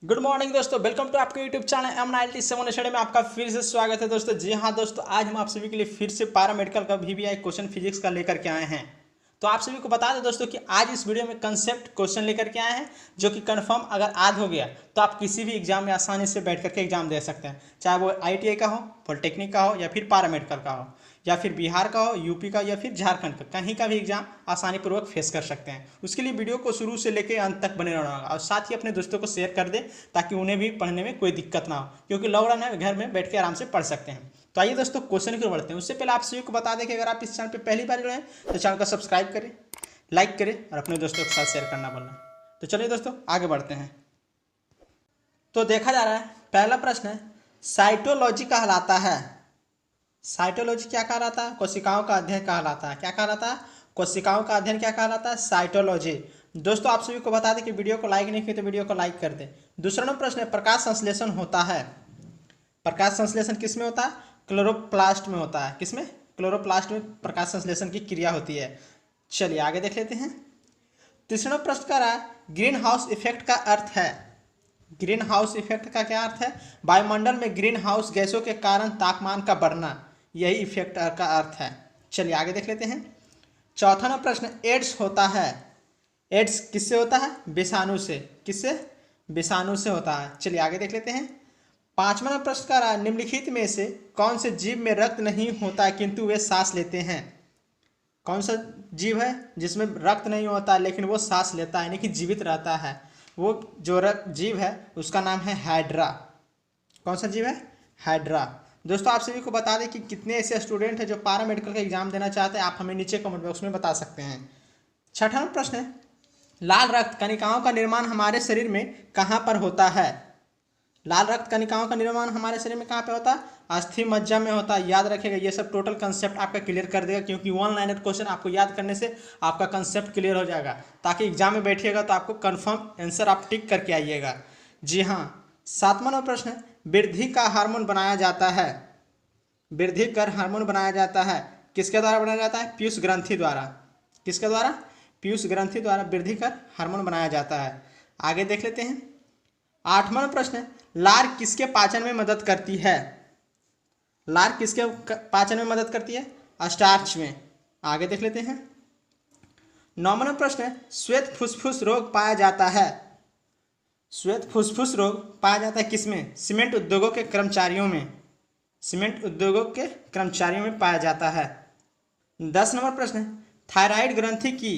Good morning दोस्तों, welcome to आपके YouTube channel M97 study में आपका फिर से स्वागत है। दोस्तों जी हाँ दोस्तों, आज हम आप सभी के लिए फिर से पैरामेडिकल का VVI क्वेश्चन फिजिक्स का लेकर के आए हैं। तो आप सभी को बता दें दोस्तों कि आज इस वीडियो में कंसेप्ट क्वेश्चन लेकर के आए हैं, जो कि कंफर्म अगर आज हो गया तो आप किसी भी एग्जाम में आसानी से बैठ करके एग्जाम दे सकते हैं, चाहे वो ITI का हो, पॉलिटेक्निक का हो या फिर पैरामेडिकल का हो, या फिर बिहार का हो, यूपी का या फिर झारखंड का, कहीं का भी एग्जाम आसानी पूर्वक फेस कर सकते हैं। उसके लिए वीडियो को शुरू से लेकर अंत तक बने रहना होगा और साथ ही अपने दोस्तों को शेयर कर दें ताकि उन्हें भी पढ़ने में कोई दिक्कत ना हो, क्योंकि लॉकडाउन है, घर में बैठ के आराम से पढ़ सकते हैं। तो आइए दोस्तों क्वेश्चन की ओर बढ़ते हैं। उससे पहले आप सभी को बता दें कि अगर आप इस चैनल पर पहली बार जुड़े हैं तो चैनल को सब्सक्राइब करें, लाइक करें और अपने दोस्तों के साथ शेयर करना बोलना। तो चलिए दोस्तों आगे बढ़ते हैं। तो देखा जा रहा है, पहला प्रश्न है, साइटोलॉजी कहलाता है। साइटोलॉजी क्या कहलाता है? कोशिकाओं का अध्ययन कहलाता है। क्या कहलाता है? कोशिकाओं का अध्ययन क्या कहलाता है? साइटोलॉजी। दोस्तों आप सभी को बता दें कि वीडियो को लाइक नहीं किया तो वीडियो को लाइक कर दें। दूसरा नंबर प्रश्न है, प्रकाश संश्लेषण होता है। प्रकाश संश्लेषण किस में होता है? क्लोरोप्लास्ट में होता है। किसमें? क्लोरोप्लास्ट में प्रकाश संश्लेषण की क्रिया होती है। चलिए आगे देख लेते हैं। तीसरा नंबर प्रश्न का रहा है, ग्रीन हाउस इफेक्ट का अर्थ है। ग्रीन हाउस इफेक्ट का क्या अर्थ है? वायुमंडल में ग्रीन हाउस गैसों के कारण तापमान का बढ़ना, यही इफेक्ट का अर्थ है। चलिए आगे देख लेते हैं। चौथा नंबर प्रश्न, एड्स होता है। एड्स किससे होता है? विषाणु से। किससे? विषाणु से होता है। चलिए आगे देख लेते हैं। पांचवा नंबर प्रश्न का रहा है, निम्नलिखित में से कौन से जीव में रक्त नहीं होता किंतु वे सांस लेते हैं? कौन सा जीव है जिसमें रक्त नहीं होता लेकिन वो सांस लेता है, यानी कि जीवित रहता है? वो जो जीव है उसका नाम है हाइड्रा। कौन सा जीव है? हाइड्रा। दोस्तों आप सभी को बता दें कि कितने ऐसे स्टूडेंट हैं जो पैरामेडिकल का एग्जाम देना चाहते हैं, आप हमें नीचे कमेंट बॉक्स में बता सकते हैं। छठा प्रश्न है, लाल रक्त कणिकाओं का निर्माण हमारे शरीर में कहाँ पर होता है? लाल रक्त कणिकाओं का निर्माण हमारे शरीर में कहाँ पे होता है? अस्थि मज्जा में होता है। याद रखिएगा, ये सब टोटल कंसेप्ट आपका क्लियर कर देगा, क्योंकि वन लाइनर क्वेश्चन आपको याद करने से आपका कंसेप्ट क्लियर हो जाएगा, ताकि एग्जाम में बैठिएगा तो आपको कंफर्म आंसर आप टिक करके आइएगा। जी हाँ। सातवां नंबर प्रश्न है, वृद्धि का हार्मोन बनाया जाता है। वृद्धि कर हार्मोन बनाया जाता है, किसके द्वारा बनाया जाता है? पीयूष ग्रंथि द्वारा। किसके द्वारा? पीयूष ग्रंथि द्वारा वृद्धि कर हार्मोन बनाया जाता है। आगे देख लेते हैं। आठवां प्रश्न है, लार किसके पाचन में मदद करती है? लार किसके पाचन में मदद करती है? स्टार्च में। आगे देख लेते हैं। नौवां प्रश्न है, श्वेत फुसफुस रोग पाया जाता है। श्वेत फुसफुस रोग पाया जाता है किसमें? सीमेंट उद्योगों के कर्मचारियों में। सीमेंट उद्योगों के कर्मचारियों में पाया जाता है। 10 नंबर प्रश्न है, थायराइड ग्रंथि की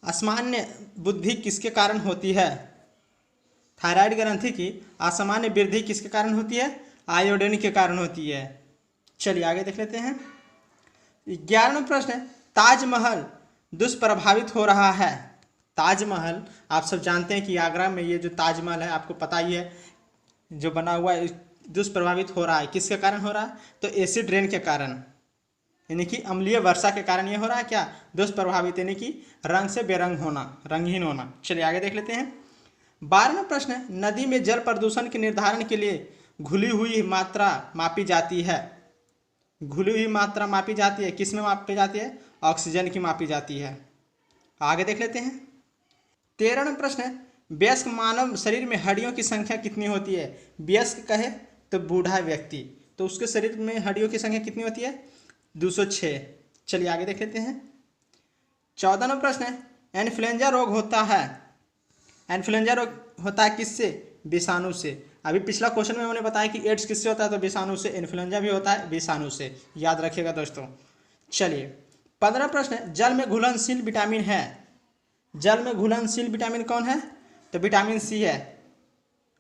असामान्य वृद्धि किसके कारण होती है? थायराइड ग्रंथि की असामान्य वृद्धि किसके कारण होती है? आयोडीन के कारण होती है। चलिए आगे देख लेते हैं। 11 नंबर प्रश्न है, ताजमहल दुष्प्रभावित हो रहा है। ताजमहल आप सब जानते हैं कि आगरा में ये जो ताजमहल है, आपको पता ही है, जो बना हुआ है, दुष्प्रभावित हो रहा है। किसके कारण हो रहा है? तो एसिड रेन के कारण, यानी कि अम्लीय वर्षा के कारण ये हो रहा है। क्या? दुष्प्रभावित, यानी कि रंग से बेरंग होना, रंगहीन होना। चलिए आगे देख लेते हैं। 12वां प्रश्न है, नदी में जल प्रदूषण के निर्धारण के लिए घुली हुई मात्रा मापी जाती है। घुली हुई मात्रा मापी जाती है, किस में मापी जाती है? ऑक्सीजन की मापी जाती है। आगे देख लेते हैं। 13वां प्रश्न है, वयस्क मानव शरीर में हड्डियों की संख्या कितनी होती है? वयस्क कहे तो बूढ़ा व्यक्ति, तो उसके शरीर में हड्डियों की संख्या कितनी होती है? 206। चलिए आगे देख लेते हैं। 14वां प्रश्न है, इन्फ्लुएंजा रोग होता है। इन्फ्लुएंजा रोग होता है किससे? विषाणु से। अभी पिछला क्वेश्चन में उन्होंने बताया कि एड्स किससे होता है, तो विषाणु से। इन्फ्लुएंजा भी होता है विषाणु से, याद रखिएगा दोस्तों। चलिए 15वां प्रश्न है, जल में घुलनशील विटामिन है। जल में घुलनशील विटामिन कौन है? तो विटामिन सी है।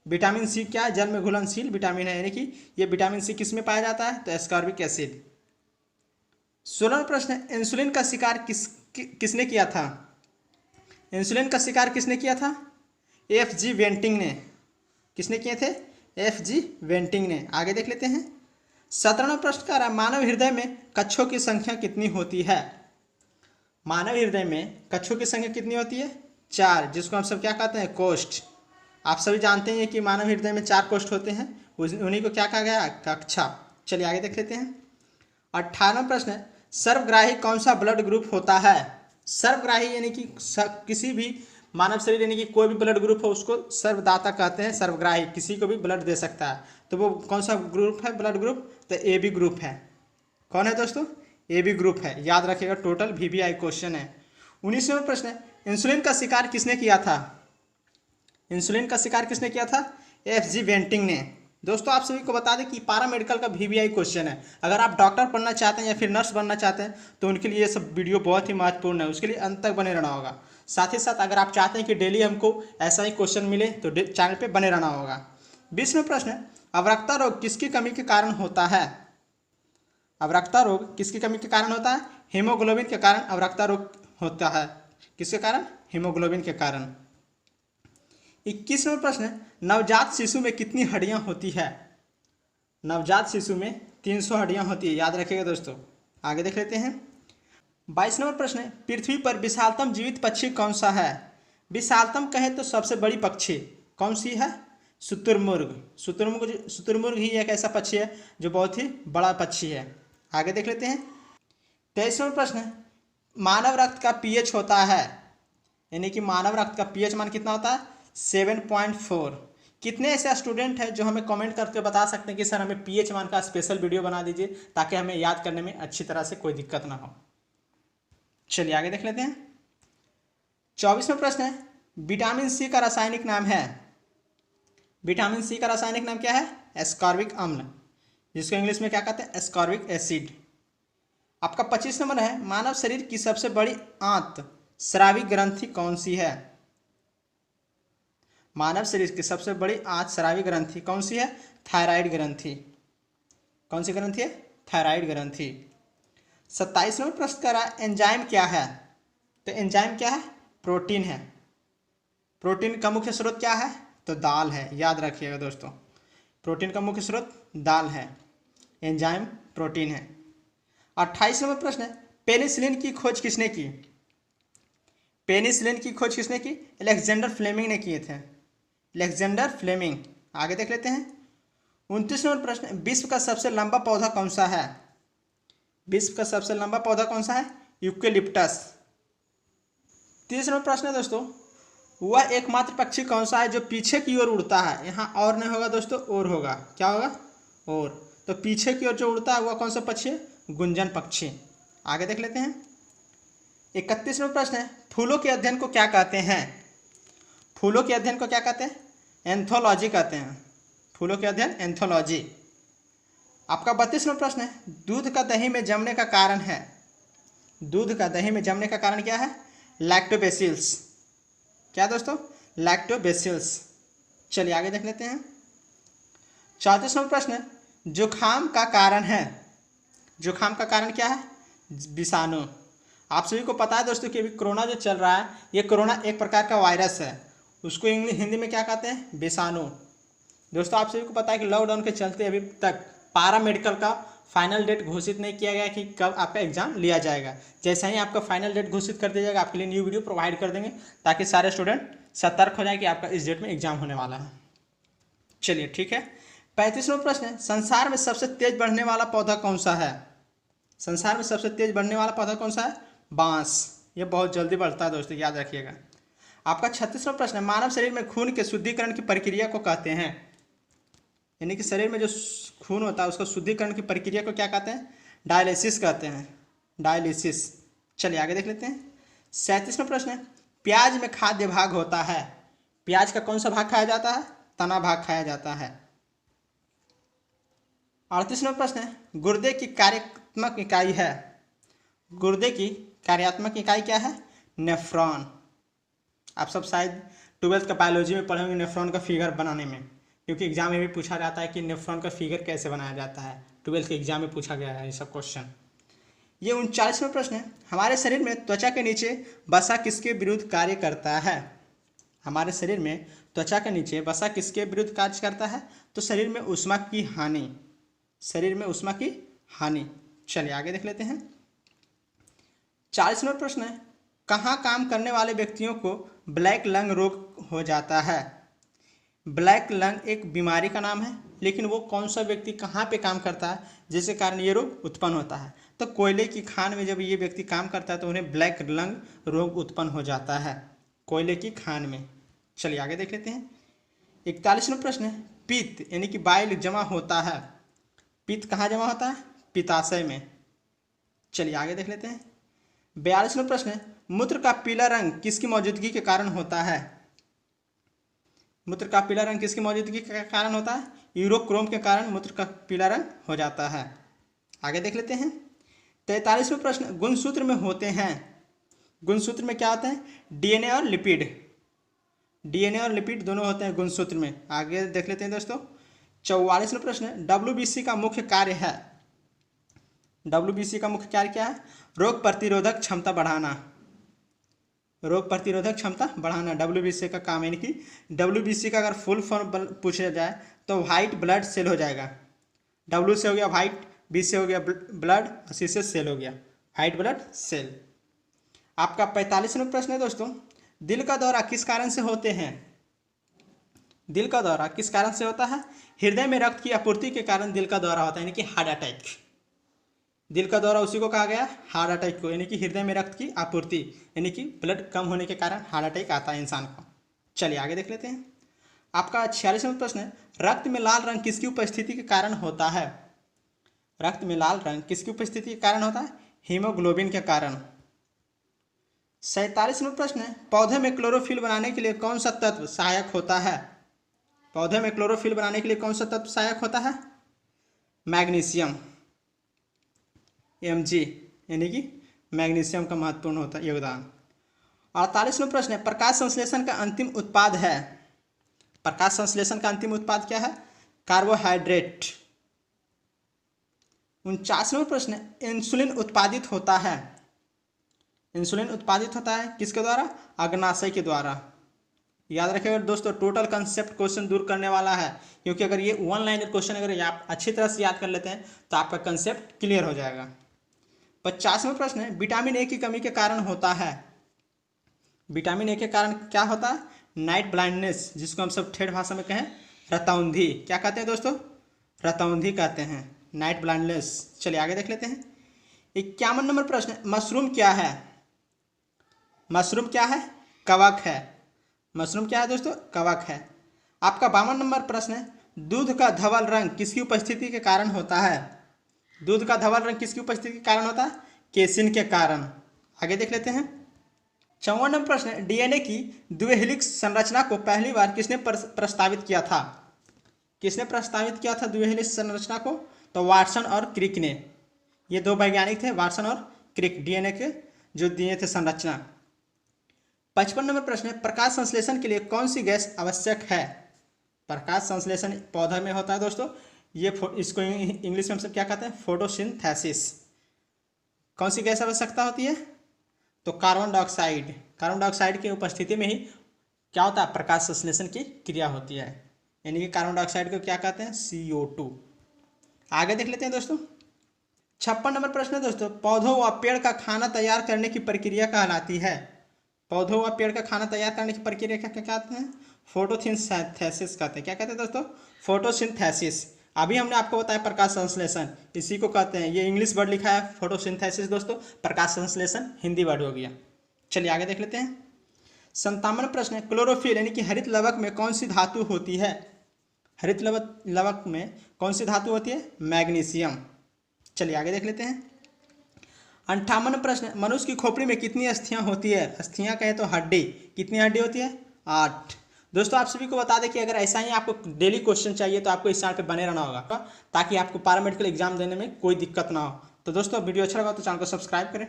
विटामिन सी क्या है? जल में घुलनशील विटामिन है, यानी कि ये विटामिन सी किस में पाया जाता है? तो एस्कॉर्बिक एसिड। 16वां प्रश्न है, इंसुलिन का शिकार किसने किया था? इंसुलिन का शिकार किसने किया था? FG वेंटिंग ने। किसने किए थे? FG वेंटिंग ने। आगे देख लेते हैं। 17वां प्रश्न का, मानव हृदय में कक्षों की संख्या कितनी होती है? मानव हृदय में कक्षों की संख्या कितनी होती है? 4, जिसको हम सब क्या कहते हैं? कोष्ठ। आप सभी जानते हैं कि मानव हृदय में 4 कोष्ठ होते हैं, उन्हीं को क्या कहा गया? कक्षा। चलिए आगे देख लेते हैं। 18वां प्रश्न है, सर्वग्राही कौन सा ब्लड ग्रुप होता है? सर्वग्राही यानी कि किसी भी मानव शरीर यानी कि कोई भी ब्लड ग्रुप हो उसको सर्वदाता कहते हैं, सर्वग्राही, किसी को भी ब्लड दे सकता है। तो वो कौन सा ग्रुप है ब्लड ग्रुप? तो ए बी ग्रुप है। कौन है दोस्तों? ए बी ग्रुप है। याद रखिएगा, टोटल VBI क्वेश्चन है। 19वां प्रश्न है, इंसुलिन का शिकार किसने किया था? इंसुलिन का शिकार किसने किया था? FG बेंटिंग ने। दोस्तों आप सभी को बता दें कि पारा मेडिकल का VBI क्वेश्चन है। अगर आप डॉक्टर बनना चाहते हैं या फिर नर्स बनना चाहते हैं तो उनके लिए ये सब वीडियो बहुत ही महत्वपूर्ण है, उसके लिए अंत तक बने रहना होगा। साथ ही साथ अगर आप चाहते हैं कि डेली हमको ऐसा ही क्वेश्चन मिले तो चैनल पे बने रहना होगा। 20वां प्रश्न है, अवरक्ता रोग किसकी कमी के कारण होता है? अवरक्ता रोग किसकी कमी के कारण होता है? हीमोग्लोबिन के कारण अवरक्ता रोग होता है। किसके कारण? हीमोग्लोबिन के कारण। 21वां प्रश्न है, नवजात शिशु में कितनी हड्डियां होती है? नवजात शिशु में 300 हड्डियां होती है। याद रखिएगा दोस्तों। आगे देख लेते हैं। 22वां प्रश्न है, पृथ्वी पर विशालतम जीवित पक्षी कौन सा है? विशालतम कहे तो सबसे बड़ी पक्षी कौन सी है? शुतुरमुर्ग। शुतुरमुर्ग ही एक ऐसा पक्षी है जो बहुत ही बड़ा पक्षी है। आगे देख लेते हैं। 23वां प्रश्न है, मानव रक्त का pH होता है, यानी कि मानव रक्त का pH मान कितना होता है? 7.4। कितने ऐसे स्टूडेंट हैं जो हमें कमेंट करके बता सकते हैं कि सर हमें pH मान का स्पेशल वीडियो बना दीजिए ताकि हमें याद करने में अच्छी तरह से कोई दिक्कत ना हो। चलिए आगे देख लेते हैं। 24वां प्रश्न है, विटामिन सी का रासायनिक नाम है। विटामिन सी का रासायनिक नाम क्या है? एस्कॉर्बिक अम्ल, जिसको इंग्लिश में क्या कहते हैं? Ascorbic acid. आपका 25 नंबर है, मानव शरीर की सबसे बड़ी आंत स्रावी ग्रंथि कौन सी है? मानव शरीर की सबसे बड़ी आंत स्रावी ग्रंथि कौन सी है? थायराइड ग्रंथि। कौन सी ग्रंथि है? थायराइड ग्रंथि। 27वां प्रश्न करा, एंजाइम क्या है? तो एंजाइम क्या है? प्रोटीन है। प्रोटीन का मुख्य स्रोत क्या है? तो दाल है। याद रखिएगा दोस्तों, प्रोटीन का मुख्य स्रोत दाल है, एंजाइम प्रोटीन है। 28वां प्रश्न है, पेनिसिलिन की खोज किसने की? पेनिसिलिन की खोज किसने की? अलेक्जेंडर फ्लेमिंग ने किए थे। Alexander Fleming. आगे देख लेते हैं। 29वां प्रश्न, विश्व का सबसे लंबा पौधा कौन सा है? विश्व का सबसे लंबा पौधा कौन सा है? यूकेलिप्टस। 30वां प्रश्न है दोस्तों, वह एकमात्र पक्षी कौन सा है जो पीछे की ओर उड़ता है? यहाँ और नहीं होगा दोस्तों, और होगा। क्या होगा? और। तो पीछे की ओर जो उड़ता है वह कौन सा पक्षी है? गुंजन पक्षी। आगे देख लेते हैं। 31वां प्रश्न है, फूलों के अध्ययन को क्या कहते हैं? फूलों के अध्ययन को क्या कहते हैं? एंथोलॉजी कहते हैं। फूलों के अध्ययन एंथोलॉजी। आपका 32वां प्रश्न है, दूध का दही में जमने का कारण है? दूध का दही में जमने का कारण क्या है? लैक्टोबैसिल्स। क्या दोस्तों? लैक्टोबैसिल्स। चलिए आगे देख लेते हैं। 34वां प्रश्न है, जुखाम का कारण है? जुखाम का कारण क्या है? विषाणु। आप सभी को पता है दोस्तों कि अभी कोरोना जो चल रहा है, ये कोरोना एक प्रकार का वायरस है, उसको हिंदी में क्या कहते हैं? विषाणु। दोस्तों आप सभी को पता है कि लॉकडाउन के चलते अभी तक पारा मेडिकल का फाइनल डेट घोषित नहीं किया गया कि कब आपका एग्जाम लिया जाएगा। जैसा ही आपका फाइनल डेट घोषित कर दिया जाएगा, आपके लिए न्यू वीडियो प्रोवाइड कर देंगे ताकि सारे स्टूडेंट सतर्क हो जाए कि आपका इस डेट में एग्जाम होने वाला है। चलिए ठीक है। 35वां प्रश्न है, संसार में सबसे तेज बढ़ने वाला पौधा कौन सा है? संसार में सबसे तेज बढ़ने वाला पौधा कौन सा है? बांस। ये बहुत जल्दी बढ़ता है दोस्तों, याद रखिएगा। आपका 36वां प्रश्न है, मानव शरीर में खून के शुद्धिकरण की प्रक्रिया को कहते हैं? यानी कि शरीर में जो खून होता है उसको शुद्धिकरण की प्रक्रिया को क्या कहते हैं? डायलिसिस कहते हैं। डायलिसिस। चलिए आगे देख लेते हैं। 37वां प्रश्न है, प्याज में खाद्य भाग होता है? प्याज का कौन सा भाग खाया जाता है? तना भाग खाया जाता है। 38वां प्रश्न है, गुर्दे की कार्यात्मक इकाई है? गुर्दे की कार्यात्मक इकाई क्या है? नेफ्रॉन। आप सब शायद 12th का बायोलॉजी में पढ़े होंगे नेफ्रॉन का फिगर बनाने में, क्योंकि एग्जाम में भी पूछा जाता है कि नेफ्रॉन का फिगर कैसे बनाया जाता है। 12th के एग्जाम में पूछा गया है ये सब क्वेश्चन। ये 39वां प्रश्न है, हमारे शरीर में त्वचा के नीचे वसा किसके विरुद्ध कार्य करता है? हमारे शरीर में त्वचा के नीचे वसा किसके विरुद्ध कार्य करता है? तो शरीर में ऊष्मा की हानि। शरीर में ऊष्मा की हानि। चलिए आगे देख लेते हैं। 40वां प्रश्न है, कहाँ काम करने वाले व्यक्तियों को ब्लैक लंग रोग हो जाता है? ब्लैक लंग एक बीमारी का नाम है, लेकिन वो कौन सा व्यक्ति कहाँ पे काम करता है जिसके कारण ये रोग उत्पन्न होता है? तो कोयले की खान में जब ये व्यक्ति काम करता है तो उन्हें ब्लैक लंग रोग उत्पन्न हो जाता है। कोयले की खान में। चलिए आगे देख लेते हैं। 41वां प्रश्न है, पित्त यानी कि बाइल जमा होता है, पित्त कहाँ जमा होता है? पित्ताशय में। चलिए आगे देख लेते हैं। 42वां प्रश्न है, मूत्र का पीला रंग किसकी मौजूदगी के कारण होता है? मूत्र का पीला रंग किसकी मौजूदगी के कारण होता है? यूरोक्रोम के कारण मूत्र का पीला रंग हो जाता है। आगे देख लेते हैं। 43वां प्रश्न, गुणसूत्र में होते हैं, गुणसूत्र में क्या होते हैं? डीएनए और लिपिड, डीएनए और लिपिड दोनों होते हैं गुणसूत्र में। आगे देख लेते हैं दोस्तों। 44वां प्रश्न, डब्ल्यूबीसी का मुख्य कार्य है, डब्ल्यूबीसी का मुख्य कार्य क्या है? रोग प्रतिरोधक क्षमता बढ़ाना, रोग प्रतिरोधक क्षमता बढ़ाना डब्ल्यूबीसी का काम है। यानी कि डब्ल्यूबीसी का अगर फुल फॉर्म पूछा जाए तो वाइट ब्लड सेल हो जाएगा। डब्ल्यू से हो गया वाइट, बी से हो गया ब्लड, सी से सेल हो गया वाइट ब्लड सेल। आपका 45वां प्रश्न है दोस्तों, दिल का दौरा किस कारण से होते हैं? दिल का दौरा किस कारण से होता है? हृदय में रक्त की आपूर्ति के कारण दिल का दौरा होता है, यानी कि हार्ट अटैक। दिल का दौरा उसी को कहा गया हार्ट अटैक को, यानी कि हृदय में रक्त की आपूर्ति यानी कि ब्लड कम होने के कारण हार्ट अटैक आता है इंसान को। चलिए आगे देख लेते हैं। आपका 46वां प्रश्न है, रक्त में लाल रंग किसकी उपस्थिति के कारण होता है? रक्त में लाल रंग किसकी उपस्थिति के कारण होता है? हीमोग्लोबिन के कारण। 47वां प्रश्न है, पौधे में क्लोरोफिल बनाने के लिए कौन सा तत्व सहायक होता है? पौधे में क्लोरोफिल बनाने के लिए कौन सा तत्व सहायक होता है? मैग्नीशियम, Mg, यानी कि मैग्नीशियम का महत्वपूर्ण होता है योगदान। 48वां प्रश्न है, प्रकाश संश्लेषण का अंतिम उत्पाद है, प्रकाश संश्लेषण का अंतिम उत्पाद क्या है? कार्बोहाइड्रेट। 49वां प्रश्न है, इंसुलिन उत्पादित होता है, इंसुलिन उत्पादित होता है किसके द्वारा? अग्नाशय के द्वारा। याद रखिएगा दोस्तों, टोटल कंसेप्ट क्वेश्चन दूर करने वाला है, क्योंकि अगर ये वन लाइनर क्वेश्चन अगर आप अच्छी तरह से याद कर लेते हैं तो आपका कंसेप्ट क्लियर हो जाएगा। 50वां प्रश्न है, विटामिन ए की कमी के कारण होता है, विटामिन ए के कारण क्या होता है? नाइट ब्लाइंडनेस, जिसको हम सब ठेठ भाषा में कहें रतौंधी। क्या कहते हैं दोस्तों? रतौंधी कहते हैं, नाइट ब्लाइंडनेस। चलिए आगे देख लेते हैं। 51 नंबर प्रश्न है, मशरूम क्या है? मशरूम क्या है? कवक है। मशरूम क्या है दोस्तों? कवक है। आपका 52 नंबर प्रश्न है, दूध का धवल रंग किसकी उपस्थिति के कारण होता है? दूध का धवल रंग किसकी उपस्थिति के कारण होता है? केसिन के कारण। आगे देख लेते हैं। 54 नंबर प्रश्न है, डीएनए की द्विहेलिक्स संरचना को पहली बार किसने प्रस्तावित किया था? किसने प्रस्तावित किया था द्विहेलिक्स संरचना को? तो वाटसन और क्रिक ने। ये दो वैज्ञानिक थे, वाटसन और क्रिक, डीएनए के जो दिए थे संरचना। 55 नंबर प्रश्न है, प्रकाश संश्लेषण के लिए कौन सी गैस आवश्यक है? प्रकाश संश्लेषण पौधा में होता है दोस्तों, ये इसको इंग्लिश में हम सब क्या कहते हैं? फोटोसिंथेसिस। कौन सी गैस आवश्यकता होती है? तो कार्बन डाइऑक्साइड। कार्बन डाइऑक्साइड की उपस्थिति में ही क्या होता है? प्रकाश संश्लेषण की क्रिया होती है, यानी कि कार्बन डाइऑक्साइड को क्या कहते हैं? CO2। आगे देख लेते हैं दोस्तों। 56 नंबर प्रश्न है दोस्तों, पौधों व पेड़ का खाना तैयार करने की प्रक्रिया कहलाती है? पौधों व पेड़ का खाना तैयार करने की प्रक्रिया क्या कहते हैं? फोटोसिंथेसिस कहते हैं। क्या कहते हैं दोस्तों? फोटोसिंथेसिस। अभी हमने आपको बताया प्रकाश संश्लेषण, इसी को कहते हैं। ये इंग्लिश वर्ड लिखा है फोटोसिंथेसिस दोस्तों, प्रकाश संश्लेषण हिंदी वर्ड हो गया। चलिए आगे देख लेते हैं। 57 प्रश्न है, क्लोरोफिल यानी कि हरित लवक में कौन सी धातु होती है? हरित लवक में कौन सी धातु होती है? मैग्नीशियम। चलिए आगे देख लेते हैं। 58 प्रश्न, मनुष्य की खोपड़ी में कितनी अस्थियां होती है? अस्थियां कहें तो हड्डी, कितनी हड्डी होती है? 8। दोस्तों आप सभी को बता दें कि अगर ऐसा ही आपको डेली क्वेश्चन चाहिए तो आपको इस चैनल पे बने रहना होगा, ताकि आपको पैरामेडिकल एग्जाम देने में कोई दिक्कत ना हो। तो दोस्तों वीडियो अच्छा लगा तो चैनल को सब्सक्राइब करें,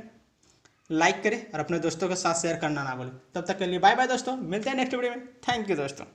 लाइक करें और अपने दोस्तों के साथ शेयर करना ना भूलें। तब तक के लिए बाय बाय दोस्तों, मिलते हैं नेक्स्ट वीडियो में। थैंक यू दोस्तों।